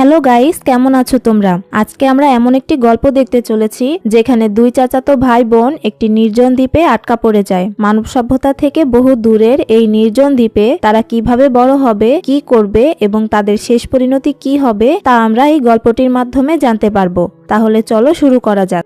Hello guys, কেমন আছো তোমরা? আজকে আমরা এমন একটি গল্প দেখতে চলেছি যেখানে দুই চাচাতো ভাই বোন একটি নির্জন দ্বীপে আটকা পড়ে যায়। মানব সভ্যতা থেকে বহু দূরের এই নির্জন দ্বীপে তারা কিভাবে বড় হবে, কি করবে এবং তাদের শেষ পরিণতি কি হবে তা আমরা এই গল্পটির মাধ্যমে জানতে পারবো। তাহলে চলো শুরু করা যাক।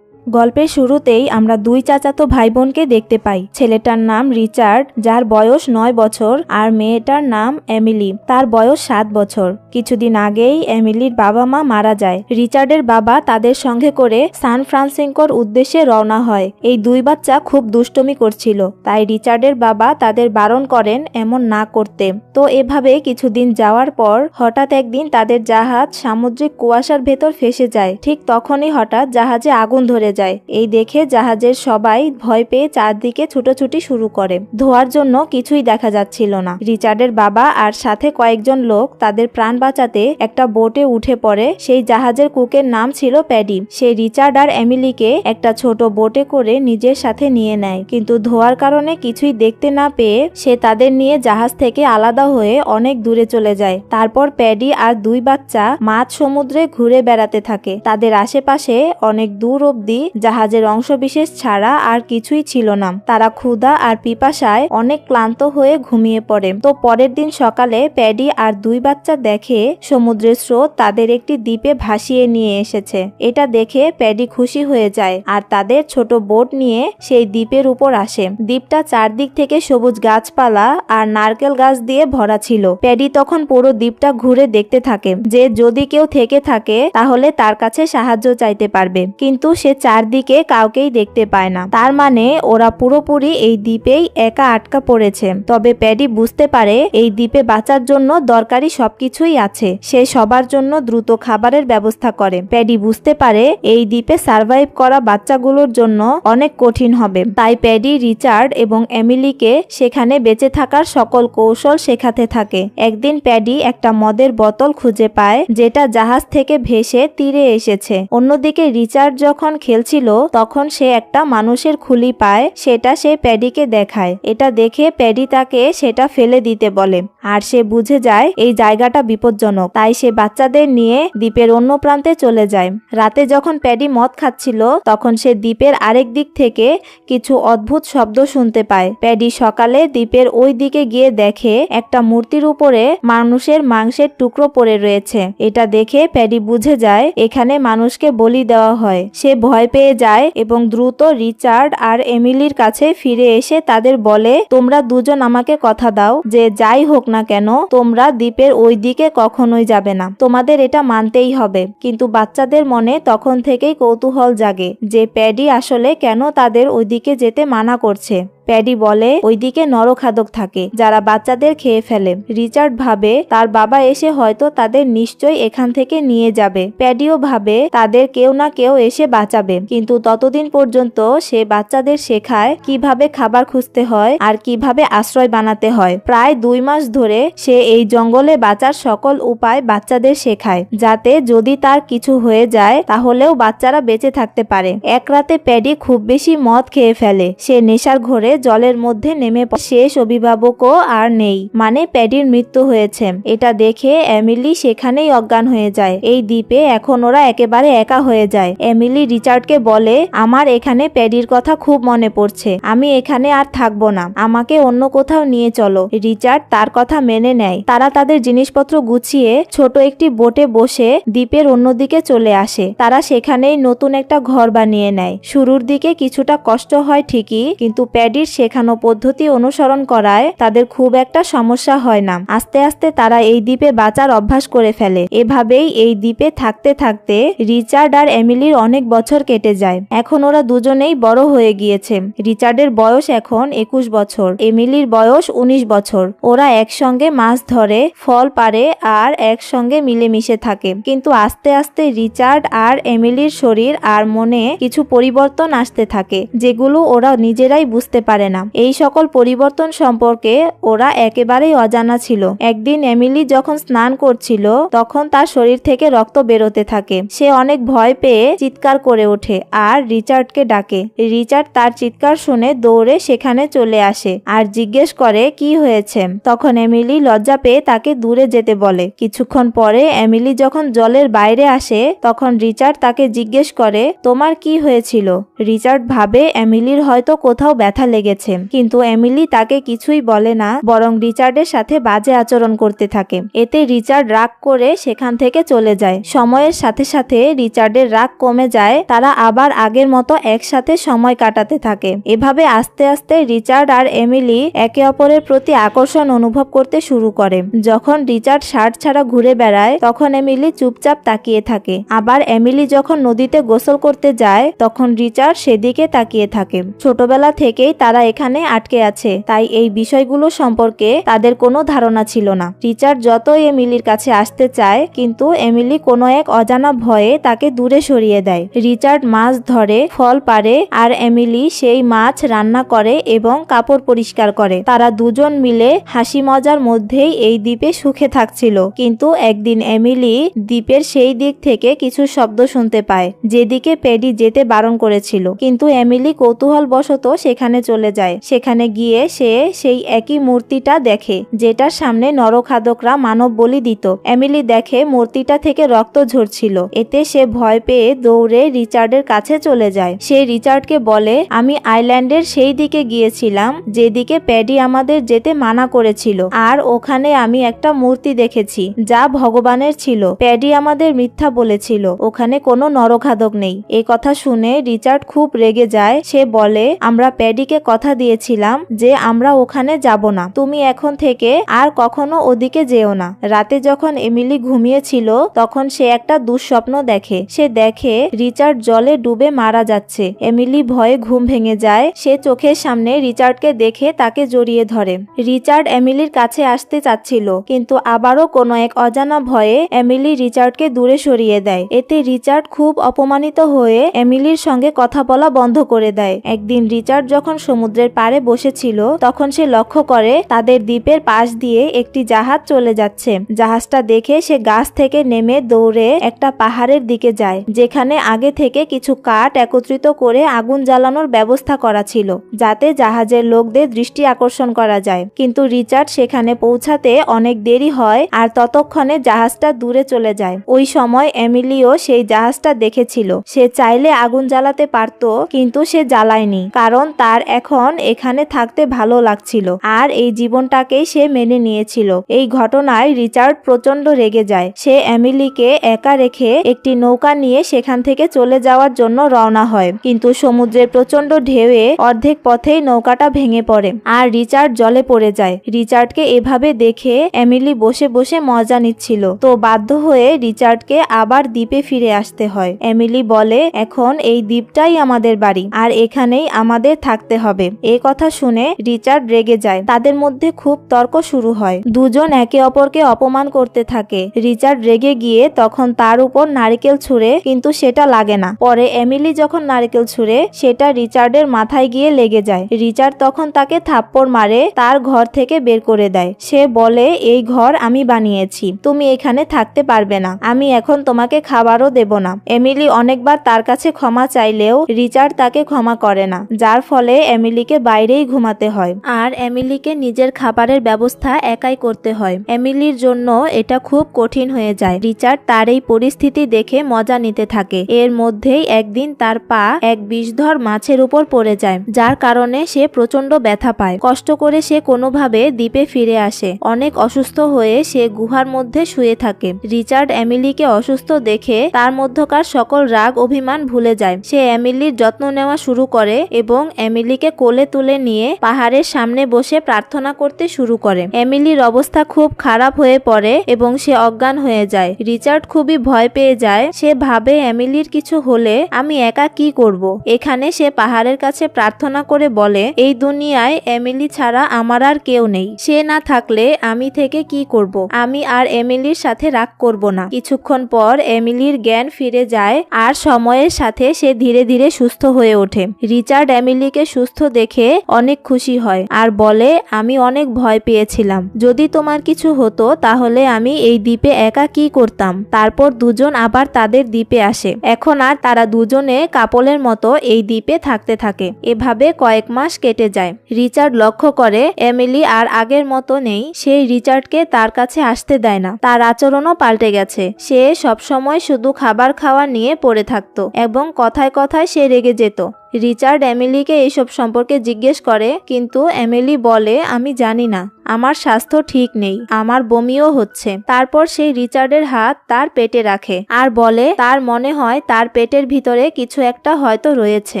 গল্পের শুরুতেই আমরা দুই চাচাতো ভাই বোনকে দেখতে পাই। ছেলেটার নাম রিচার্ড, যার বয়স 9 বছর, আর মেয়েটার নাম এমিলি, তার বয়স 7 বছর। কিছুদিন আগেই এমিলির বাবা মা মারা যায়। রিচার্ডের বাবা তাদের সঙ্গে করে সান ফ্রান্সিসকোর উদ্দেশ্যে রওনা হয়। এই দুই বাচ্চা খুব দুষ্টুমি করছিল, তাই রিচার্ডের বাবা তাদের বারণ করেন এমন না করতে। তো এভাবে কিছুদিন যাওয়ার পর হঠাৎ একদিন তাদের জাহাজ সামুদ্রিক কুয়াশার ভেতর ফেসে যায়। ঠিক তখনই হঠাৎ জাহাজে আগুন ধরে যায়। এই দেখে জাহাজের সবাই ভয় পেয়ে চারদিকে ছুটোছুটি শুরু করে। ধোয়ার জন্য কিছুই দেখা যাচ্ছিল না। রিচার্ডের বাবা আর সাথে কয়েকজন লোক তাদের প্রাণ বাঁচাতে একটা বোটে উঠে পড়ে। সেই জাহাজের কুকের নাম ছিল প্যাডি। সে রিচার্ড আর এমিলিকে একটা ছোট বোটে করে নিজের সাথে নিয়ে নেয়, কিন্তু ধোয়ার কারণে কিছুই দেখতে না পেয়ে সে তাদের নিয়ে জাহাজ থেকে আলাদা হয়ে অনেক দূরে চলে যায়। তারপর প্যাডি আর দুই বাচ্চা মাঝ সমুদ্রে ঘুরে বেড়াতে থাকে। তাদের আশেপাশে অনেক দূর অব্দি জাহাজের অংশবিশেষ ছাড়া আর কিছুই ছিল না। তারা ক্ষুধা আর পিপাসায় অনেক ক্লান্ত হয়ে ঘুমিয়ে পড়ে। তো পরের দিন সকালে প্যাডি আর দুই বাচ্চা দেখে সমুদ্রের স্রোত তাদের একটি দ্বীপে ভাসিয়ে নিয়ে এসেছে। এটা দেখে প্যাডি খুশি হয়ে যায় আর তাদের ছোট বোট নিয়ে সেই দ্বীপের উপর আসে। দ্বীপটা চারদিক থেকে সবুজ গাছপালা আর নারকেল গাছ দিয়ে ভরা ছিল। প্যাডি তখন পুরো দ্বীপটা ঘুরে দেখতে থাকে যে যদি কেউ থেকে থাকে তাহলে তার কাছে সাহায্য চাইতে পারবে, কিন্তু সে চারদিকে কাউকেই দেখতে পায় না। তার মানে ওরা পুরোপুরি এই দ্বীপেই একা আটকা পড়েছে। তবে প্যাডি বুঝতে পারে এই দ্বীপে বাঁচার জন্য দরকারি সবকিছুই আছে। সে সবার জন্য দ্রুত খাবারের ব্যবস্থা করে। প্যাডি বুঝতে পারে এই দ্বীপে সার্ভাইভ করা বাচ্চাগুলোর জন্য অনেক কঠিন হবে। তাই প্যাডি রিচার্ড এবং এমিলিকে সেখানে বেঁচে থাকার সকল কৌশল শেখাতে থাকে। একদিন প্যাডি একটা মদের বোতল খুঁজে পায় যেটা জাহাজ থেকে ভেসে তীরে এসেছে। অন্যদিকে রিচার্ড যখন খেলছিল তখন সে একটা মানুষের খুলি পায়। সেটা সে প্যাডিকে দেখায়। এটা দেখে প্যাডি তাকে সেটা ফেলে দিতে বলে, আর সে বুঝে যায় এই জায়গাটা বিপজ্জনক। তাই সে বাচ্চাদের নিয়ে দ্বীপের অন্য প্রান্তে চলে যায়। রাতে যখন প্যাডি মদ খাচ্ছিল তখন সে দ্বীপের আরেক দিক থেকে কিছু অদ্ভুত শব্দ শুনতে পায়। প্যাডি সকালে দ্বীপের ওই দিকে গিয়ে দেখে একটা মূর্তির উপরে মানুষের মাংসের টুকরো পড়ে রয়েছে। এটা দেখে প্যাডি বুঝে যায় এখানে মানুষকে বলি দেওয়া হয়। সে ভয় পেয়ে যায় এবং দ্রুত রিচার্ড আর এমিলির কাছে ফিরে এসে তাদের বলে, তোমরা দুজন আমাকে কথা দাও যে যাই হোক না কেন তোমরা দ্বীপের ওই দিকে কখনোই যাবে না। তোমাদের এটা মানতেই হবে। কিন্তু বাচ্চাদের মনে তখন থেকেই কৌতূহল জাগে যে প্যাডি আসলে কেন তাদের ওইদিকে যেতে মানা করছে। প্যাডি বলে ওইদিকে নরখাদক থাকে যারা বাচ্চাদের খেয়ে ফেলে। রিচার্ড ভাবে তার বাবা এসে হয়তো তাদের নিশ্চয়ই এখান থেকে নিয়ে যাবে। প্যাডিও ভাবে তাদের কেউ না কেউ এসে বাঁচাবে, কিন্তু ততদিন পর্যন্ত সে বাচ্চাদের শেখায় কিভাবে খাবার খুঁজতে হয় আর কিভাবে আশ্রয় বানাতে হয়। প্রায় 2 মাস ধরে সে এই জঙ্গলে বাঁচার সকল উপায় বাচ্চাদের শেখায়, যাতে যদি তার কিছু হয়ে যায় তাহলেও বাচ্চারা বেঁচে থাকতে পারে। এক রাতে প্যাডি খুব বেশি মদ খেয়ে ফেলে। সে নেশার ঘোরে জলের মধ্যে নেমে শেষ অভিভাবকও আর নেই, মানে প্যাডির মৃত্যু হয়েছে। এটা দেখে এমিলি সেখানেই অজ্ঞান হয়ে যায়। এই দ্বীপে এখন ওরা একেবারে একা হয়ে যায়। এমিলি রিচার্ডকে বলে, আমার এখানে প্যাডির কথা খুব মনে পড়ছে। আমি এখানে আর থাকবো না, আমাকে অন্য কোথাও নিয়ে চলো। রিচার্ড তার কথা মেনে নেয়। তারা তাদের জিনিসপত্র গুছিয়ে ছোট একটি বোটে বসে দ্বীপের অন্যদিকে চলে আসে। তারা সেখানেই নতুন একটা ঘর বানিয়ে নেয়। শুরুর দিকে কিছুটা কষ্ট হয় ঠিকই, কিন্তু প্যাডির শেখানো পদ্ধতি অনুসরণ করায় তাদের খুব একটা সমস্যা হয় না। আস্তে আস্তে তারা এই দ্বীপে বাঁচার অভ্যাস করে ফেলে। এভাবেই এই দ্বীপে থাকতে থাকতে রিচার্ড আর এমিলির অনেক বছর কেটে যায়। এখন ওরা দুজনেই বড় হয়ে গিয়েছে। রিচার্ডের বয়স এখন 21 বছর, এমিলির বয়স 19 বছর। ওরা একসঙ্গে মাছ ধরে, ফল পাড়ে আর একসঙ্গে মিলেমিশে থাকে। কিন্তু আস্তে আস্তে রিচার্ড আর এমিলির শরীর আর মনে কিছু পরিবর্তন আসতে থাকে, যেগুলো ওরা নিজেরাই বুঝতে পারে পারে না। এই সকল পরিবর্তন সম্পর্কে ওরা একেবারেই অজানা ছিল। একদিন এমিলি যখন স্নান করছিল তখন তার শরীর থেকে রক্ত বেরোতে থাকে। সে অনেক ভয় পেয়ে চিৎকার করে ওঠে আর রিচার্ডকে ডাকে। রিচার্ড তার চিৎকার শুনে দৌড়ে সেখানে চলে আসে আর জিজ্ঞেস করে কি হয়েছে। তখন এমিলি লজ্জা পেয়ে তাকে দূরে যেতে বলে। কিছুক্ষণ পরে এমিলি যখন জলের বাইরে আসে তখন রিচার্ড তাকে জিজ্ঞেস করে তোমার কি হয়েছিল। রিচার্ড ভাবে এমিলির হয়তো কোথাও ব্যথা লেগেছে, কিন্তু এমিলি তাকে কিছুই বলে না, বরং রিচার্ডের সাথে বাজে আচরণ করতে থাকে। এতে রিচার্ড রাগ করে সেখান থেকে চলে যায়। সময়ের সাথে সাথে রিচার্ডের রাগ কমে যায়, তারা আবার আগের মতো একসাথে সময় কাটাতে থাকে। এভাবে আস্তে আস্তে রিচার্ড আর এমিলি একে অপরের প্রতি আকর্ষণ অনুভব করতে শুরু করে। যখন রিচার্ড শার্ট ছাড়া ঘুরে বেড়ায় তখন এমিলি চুপচাপ তাকিয়ে থাকে। আবার এমিলি যখন নদীতে গোসল করতে যায় তখন রিচার্ড সেদিকে তাকিয়ে থাকে। ছোটবেলা থেকেই তারা এখানে আটকে আছে, তাই এই বিষয়গুলো সম্পর্কে তাদের কোনো ধারণা ছিল না। রিচার্ড যতই এমিলির কাছে আসতে চায় কিন্তু এমিলি কোনো এক অজানা ভয়ে তাকে দূরে সরিয়ে দেয়। রিচার্ড মাছ ধরে, ফল পাড়ে আর এমিলি সেই মাছ রান্না করে এবং কাপড় পরিষ্কার করে। তারা দুজন মিলে হাসি মজার মধ্যেই এই দ্বীপে সুখে থাকছিল। কিন্তু একদিন এমিলি দ্বীপের সেই দিক থেকে কিছু শব্দ শুনতে পায় যেদিকে প্যাডি যেতে বারণ করেছিল। কিন্তু এমিলি কৌতূহলবশত সেখানে চলে যায়। সেখানে গিয়ে সে সেই একই মূর্তিটা দেখে যেটার সামনে নরখাদকরা মানব বলি দিত। এমিলি দেখে মূর্তিটা থেকে রক্ত ঝরছিল। এতে সে ভয় পেয়ে দৌড়ে রিচার্ডের কাছে চলে যায়। সে রিচার্ডকে বলে আমি আইল্যান্ডের সেই দিকে গিয়েছিলাম যেদিকে প্যাডি আমাদের যেতে মানা করেছিল, আর ওখানে আমি একটা মূর্তি দেখেছি যা ভগবানের ছিল। প্যাডি আমাদের মিথ্যা বলেছিল, ওখানে কোনো নরখাদক নেই। এই কথা শুনে রিচার্ড খুব রেগে যায়। সে বলে আমরা প্যাডিকে কথা দিয়েছিলাম যে আমরা ওখানে যাব না, তুমি এখন থেকে আর কখনো ওদিকে যেও না। রাতে যখন এমিলি ঘুমিয়েছিল তখন সে একটা দুঃস্বপ্ন দেখে। সে দেখে রিচার্ড জলে ডুবে মারা যাচ্ছে। এমিলি ভয়ে ঘুম ভেঙে যায়। সে চোখের সামনে রিচার্ডকে দেখে তাকে জড়িয়ে ধরে। রিচার্ড এমিলির কাছে আসতে চাচ্ছিল, কিন্তু আবারও কোনো এক অজানা ভয়ে এমিলি রিচার্ডকে দূরে সরিয়ে দেয়। এতে রিচার্ড খুব অপমানিত হয়ে এমিলির সঙ্গে কথা বলা বন্ধ করে দেয়। একদিন রিচার্ড যখন সমুদ্রের পাড়ে বসেছিল তখন সে লক্ষ্য করে তাদের দ্বীপের পাশ দিয়ে একটি জাহাজ চলে যাচ্ছে। জাহাজটা দেখে সে গাছ থেকে নেমে দৌড়ে একটা পাহাড়ের দিকে যায়, যেখানে আগে থেকে কিছু কাঠ একত্রিত করে আগুন জ্বালানোর ব্যবস্থা করা ছিল যাতে জাহাজের লোকদের দৃষ্টি আকর্ষণ করা যায়। কিন্তু রিচার্ড সেখানে পৌঁছাতে অনেক দেরি হয় আর ততক্ষণে জাহাজটা দূরে চলে যায়। ওই সময় এমিলিও সেই জাহাজটা দেখেছিল। সে চাইলে আগুন জ্বালাতে পারত, কিন্তু সে জ্বালায়নি, কারণ তার এখন এখানে থাকতে ভালো লাগছিল আর এই জীবনটাকেই সে মেনে নিয়েছিল। এই ঘটনায় রিচার্ড প্রচন্ড রেগে যায়। সে এমিলিকে একা রেখে একটি নৌকা নিয়ে সেখান থেকে চলে যাওয়ার জন্য রওনা হয়, কিন্তু সমুদ্রের প্রচন্ড ঢেউয়ে অর্ধেক পথেই নৌকাটা ভেঙে পড়ে আর রিচার্ড জলে পড়ে যায়। রিচার্ডকে এভাবে দেখে এমিলি বসে বসে মজা নিচ্ছিল, তো বাধ্য হয়ে রিচার্ডকে আবার দ্বীপে ফিরে আসতে হয়। এমিলি বলে এখন এই দ্বীপটাই আমাদের বাড়ি আর এখানেই আমাদের থাকতে হবে। এই কথা শুনে রিচার্ড রেগে যায়। তাদের মধ্যে খুব তর্ক শুরু হয়। দুজন একে অপরকে অপমান করতে থাকে। রিচার্ড রেগে গিয়ে তখন তার উপর নারিকেল ছুঁড়ে, কিন্তু সেটা লাগে না। পরে এমিলি যখন নারিকেল ছুঁড়ে সেটা রিচার্ডের মাথায় গিয়ে লেগে যায়। রিচার্ড তখন তাকে থাপ্পড় মারে তার ঘর থেকে বের করে দেয়। সে বলে এই ঘর আমি বানিয়েছি, তুমি এখানে থাকতে পারবে না, আমি এখন তোমাকে খাবারও দেব না। এমিলি অনেকবার তার কাছে ক্ষমা চাইলেও রিচার্ড তাকে ক্ষমা করে না, যার ফলে এমিলিকে বাইরেই ঘুমাতে হয় আর এমিলিকে নিজের খাবারের ব্যবস্থা একাই করতে হয়। এমিলির জন্য এটা খুব কঠিন হয়ে যায়। রিচার্ড তার এই পরিস্থিতি দেখে মজা নিতে থাকে। এর মধ্যেই একদিন তার পা এক বিষধর মাছের উপর পড়ে যায়, যার কারণে সে প্রচন্ড ব্যথা পায়। কষ্ট করে সে কোনোভাবে দ্বীপে ফিরে আসে। অনেক অসুস্থ হয়ে সে গুহার মধ্যে শুয়ে থাকে। রিচার্ড এমিলিকে অসুস্থ দেখে তার মধ্যকার সকল রাগ অভিমান ভুলে যায়। সে এমিলির যত্ন নেওয়া শুরু করে এবং এমিলিকে কোলে তুলে নিয়ে পাহাড়ের সামনে বসে প্রার্থনা করতে শুরু করে। এমিলির অবস্থা খুব খারাপ হয়ে পড়ে এবং সে অজ্ঞান হয়ে যায়। রিচার্ড খুবই ভয় পেয়ে যায়। সে ভাবে এমিলির কিছু হলে আমি একা কি করব। এখানে সে পাহাড়ের কাছে প্রার্থনা করে বলে এই দুনিয়ায় এমিলি ছাড়া আমার আর কেউ নেই, সে না থাকলে আমি থেকে কি করব। আমি আর এমিলির সাথে রাগ করব না। কিছুক্ষণ পর এমিলির জ্ঞান ফিরে যায় আর সময়ের সাথে সে ধীরে ধীরে সুস্থ হয়ে ওঠে। রিচার্ড এমিলিকে সুস্থ দেখে অনেক খুশি হয় আর বলে, আমি অনেক ভয় পেয়েছিলাম, যদি তোমার কিছু হতো তাহলে আমি এই দ্বীপে একা কি করতাম। তারপর দুজন আবার তাদের দ্বীপে আসে। এখন আর তারা দুজনে কাপলের মতো এই দ্বীপে থাকতে থাকে। এভাবে কয়েক মাস কেটে যায়। রিচার্ড লক্ষ্য করে এমিলি আর আগের মতো নেই। সেই রিচার্ডকে তার কাছে আসতে দেয় না। তার আচরণও পাল্টে গেছে। সে সবসময় শুধু খাবার খাওয়া নিয়ে পড়ে থাকতো এবং কথায় কথায় সে রেগে যেত। রিচার্ড এমিলিকে এইসব সম্পর্কে জিজ্ঞেস করে, কিন্তু এমিলি বলে, আমি জানি না, আমার স্বাস্থ্য ঠিক নেই, আমার বমিও হচ্ছে। তারপর সেই রিচার্ডের হাত তার পেটে রাখে আর বলে তার মনে হয় তার পেটের ভিতরে কিছু একটা হয়তো রয়েছে।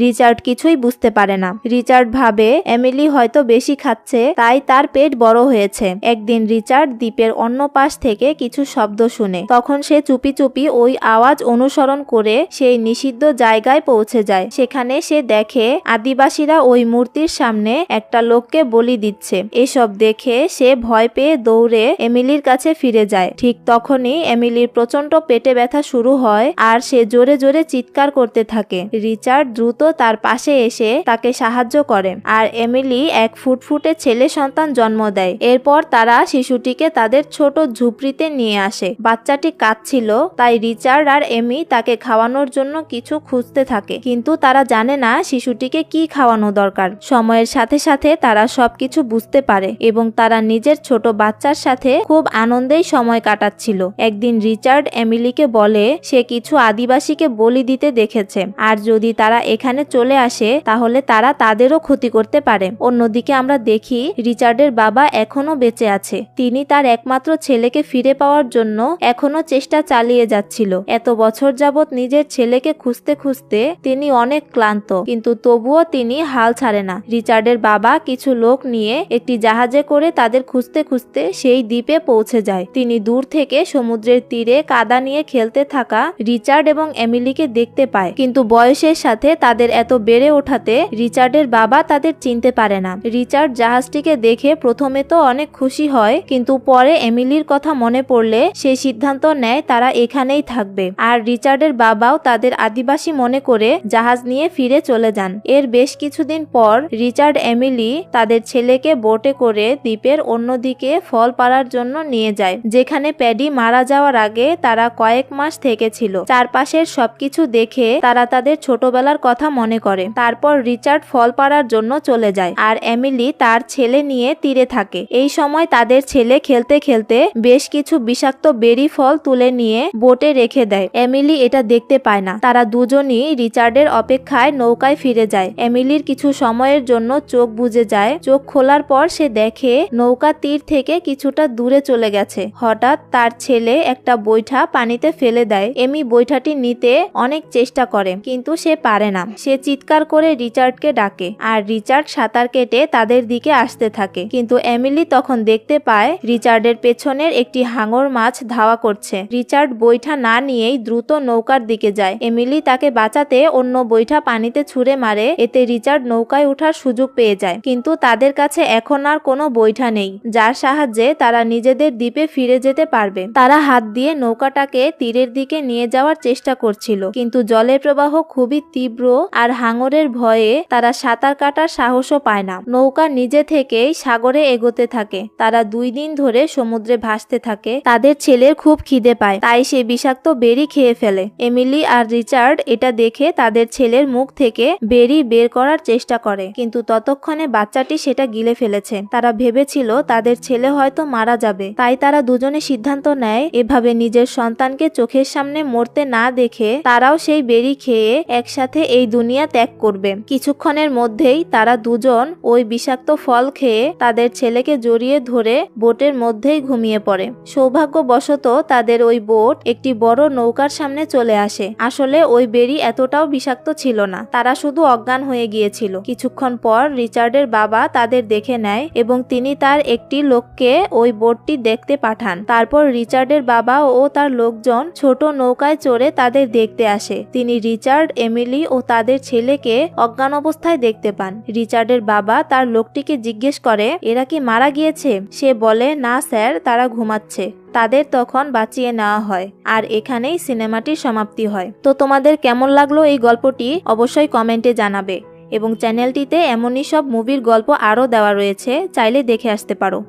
রিচার্ড কিছুই বুঝতে পারে না। রিচার্ড ভাবে এমিলি হয়তো বেশি খাচ্ছে, তাই তার পেট বড় হয়েছে। একদিন রিচার্ড দ্বীপের অন্য পাশ থেকে কিছু শব্দ শুনে। তখন সে চুপি চুপি ওই আওয়াজ অনুসরণ করে সেই নিষিদ্ধ জায়গায় পৌঁছে যায়। সেখানে সে দেখে আদিবাসীরা ওই মূর্তির সামনে একটা লোককে বলি দিচ্ছে। এসব দেখে সে ভয় পেয়ে দৌড়ে এমিলির কাছে ফিরে যায়। ঠিক তখনই এমিলির প্রচন্ড পেটে ব্যথা শুরু হয় আর সে জোরে জোরে চিৎকার করতে থাকে। রিচার্ড দ্রুত তার পাশে এসে তাকে সাহায্য করে আর এমিলি এক ফুটফুটে ছেলে সন্তান জন্ম দেয়। এরপর তারা শিশুটিকে তাদের ছোট ঝুপড়িতে নিয়ে আসে। বাচ্চাটি কাঁদছিল, তাই রিচার্ড আর এমি তাকে খাওয়ানোর জন্য কিছু খুঁজতে থাকে, কিন্তু তারা জানে না শিশুটিকে কি খাওয়ানো দরকার। সময়ের সাথে সাথে তারা সবকিছু বুঝতে পারে এবং তারা নিজের ছোট বাচ্চার সাথে খুব আনন্দেই সময় কাটাচ্ছিল। একদিন রিচার্ড এমিলিকে বলে সে কিছু আদিবাসীকে বলি দিতে দেখেছে আর যদি তারা এখানে চলে আসে তাহলে তারা তাদেরও ক্ষতি করতে পারে। অন্যদিকে আমরা দেখি রিচার্ডের বাবা এখনো বেঁচে আছে। তিনি তার একমাত্র ছেলেকে ফিরে পাওয়ার জন্য এখনো চেষ্টা চালিয়ে যাচ্ছিল। এত বছর যাবৎ নিজের ছেলেকে খুঁজতে খুঁজতে তিনি অনেক ক্লান্ত, কিন্তু তবুও তিনি হাল ছাড়ে না। রিচার্ডের বাবা কিছু লোক নিয়ে একটি জাহাজে করে তাদের খুঁজতে খুঁজতে সেই দ্বীপে পৌঁছে যায়। তিনি দূর থেকে সমুদ্রের তীরে কাদা নিয়ে খেলতে থাকা রিচার্ড এবং এমিলিকে দেখতে পায়, কিন্তু বয়সের সাথে তাদের এত বেড়ে ওঠাতে রিচার্ডের বাবা তাদের চিনতে পারে না। রিচার্ড জাহাজটিকে দেখে প্রথমে তো অনেক খুশি হয়, কিন্তু পরে এমিলির কথা মনে পড়লে সে সিদ্ধান্ত নেয় তারা এখানেই থাকবে। আর রিচার্ডের বাবাও তাদের আদিবাসী মনে করে জাহাজ নিয়ে ফিরে চলে যান। এর বেশ কিছুদিন পর রিচার্ড এমিলি তাদের ছেলেকে বোটে করে দ্বীপের অন্যদিকে ফল পাড়ার জন্য নিয়ে যায়, যেখানে প্যাডি মারা যাওয়ার আগে তারা কয়েক মাস থেকেছিল। চারপাশের সবকিছু দেখে তারা তাদের ছোটবেলার কথা মনে করে। তারপর রিচার্ড ফল পাড়ার জন্য চলে যায় আর এমিলি তার ছেলে নিয়ে তীরে থাকে। এই সময় তাদের ছেলে খেলতে খেলতে বেশ কিছু বিষাক্ত বেরি ফল তুলে নিয়ে বোটে রেখে দেয়। এমিলি এটা দেখতে পায় না। তারা দুজনই রিচার্ডের অপেক্ষায় নৌকায় ফিরে যায়। এমিলির কিছু সময়ের জন্য চোখ বুজে যায়। চোখ খোলার পর সে দেখে নৌকা তীর থেকে কিছুটা দূরে চলে গেছে। হঠাৎ তার ছেলে একটা বৈঠা পানিতে ফেলে দেয়। এমি বৈঠাটি নিতে অনেক চেষ্টা করে, কিন্তু সে পারে না। সে চিৎকার করে রিচার্ডকে ডাকে আর রিচার্ড সাঁতার কেটে তাদের দিকে আসতে থাকে, কিন্তু এমিলি তখন দেখতে পায় রিচার্ডের পেছনের একটি হাঙর মাছ ধাওয়া করছে। রিচার্ড বৈঠা না নিয়েই দ্রুত নৌকার দিকে যায়। এমিলি তাকে বাঁচাতে অন্য বৈঠা পানিতে ছুঁড়ে মারে। এতে রিচার্ড নৌকায় ওঠার সুযোগ পেয়ে যায়, কিন্তু তাদের কাছে এখন আর কোনো বৈঠা নেই যার সাহায্যে তারা নিজেদের দ্বীপে ফিরে যেতে পারবে। তারা হাত দিয়ে নৌকাটাকে তীরের দিকে নিয়ে যাওয়ার চেষ্টা করছিল, কিন্তু জলের প্রবাহ খুবই তীব্র আর হাঙরের ভয়ে তারা সাঁতার কাটার সাহসও পায় না। নৌকা নিজে থেকেই সাগরে এগোতে থাকে। তারা 2 দিন ধরে সমুদ্রে ভাসতে থাকে। তাদের ছেলের খুব খিদে পায়, তাই সে বিষাক্ত বেরি খেয়ে ফেলে। এমিলি আর রিচার্ড এটা দেখে তাদের ছেলের মুখ থেকে বেরি বের করার চেষ্টা করে, কিন্তু ততক্ষণে বাচ্চাটি সেটা গিলে ফেলেছে। তারা ভেবেছিল তাদের ছেলে হয়তো মারা যাবে, তাই তারা দুজনে সিদ্ধান্ত নেয় এভাবে নিজের সন্তানকে চোখের সামনে মরতে না দেখে তারাও সেই বেরি খেয়ে একসাথে এই দুনিয়া ত্যাগ করবে। কিছুক্ষণের মধ্যেই তারা দুজন ওই বিষাক্ত ফল খেয়ে তাদের ছেলেকে জড়িয়ে ধরে বোটের মধ্যেই ঘুমিয়ে পড়ে। সৌভাগ্যবশত তাদের ওই বোট একটি বড় নৌকার সামনে চলে আসে। আসলে ওই বেরি এতটাও বিষাক্ত ছিল না, তারা শুধু অজ্ঞান হয়ে গিয়েছিল। কিছুক্ষণ পর রিচার্ডের বাবা তাদের দেখে নেয় এবং তিনি তার একটি লোককে ওই বোটটি দেখতে পাঠান। তারপর রিচার্ডের বাবা ও তার লোকজন ছোট নৌকায় চড়ে তাদের দেখতে আসে। তিনি রিচার্ড, এমিলি ও তাদের ছেলেকে অজ্ঞান অবস্থায় দেখতে পান। রিচার্ডের বাবা তার লোকটিকে জিজ্ঞেস করে, এরা কি মারা গিয়েছে? সে বলে, না স্যার, তারা ঘুমাচ্ছে। তাদের তখন বাঁচিয়ে নেওয়া হয় আর এখানেই সিনেমাটির সমাপ্তি হয়। তো তোমাদের কেমন লাগলো এই গল্পটি অবশ্যই কমেন্টে জানাবে এবং চ্যানেলটিতে এমনই সব মুভির গল্প আরও দেওয়া রয়েছে, চাইলে দেখে আসতে পারো।